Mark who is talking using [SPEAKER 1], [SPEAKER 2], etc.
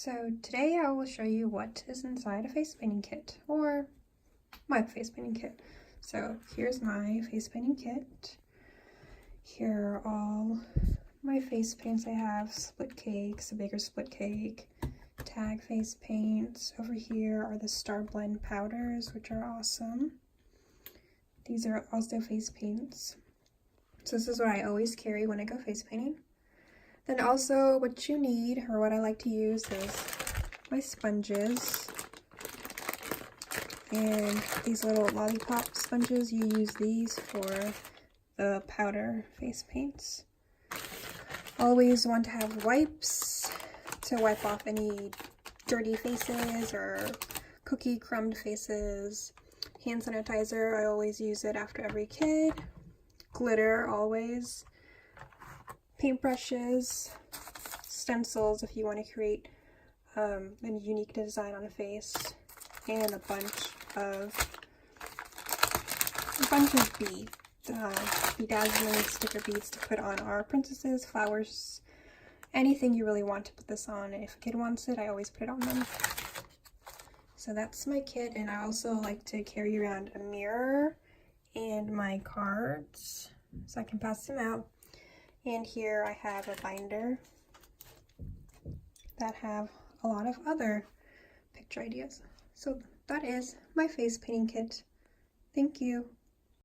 [SPEAKER 1] So today I will show you what is inside a face painting kit, or my face painting kit. So here's my face painting kit. Here are all my face paints I have: split cakes, a bigger split cake, tag face paints. Over here are the Star Blend powders, which are awesome. These are also face paints. So this is what I always carry when I go face painting. Then also what you need, or what I like to use, is my sponges. And these little lollipop sponges, you use these for the powder face paints. Always want to have wipes to wipe off any dirty faces or cookie crumbed faces. Hand sanitizer, I always use it after every kit. Glitter, always. Paintbrushes, stencils if you want to create a unique design on a face, and a bunch of beads, bedazzling sticker beads to put on our princesses, flowers, anything you really want to put this on. If a kid wants it, I always put it on them. So that's my kit, and I also like to carry around a mirror and my cards so I can pass them out. And here I have a binder that have a lot of other picture ideas. So that is my face painting kit. Thank you.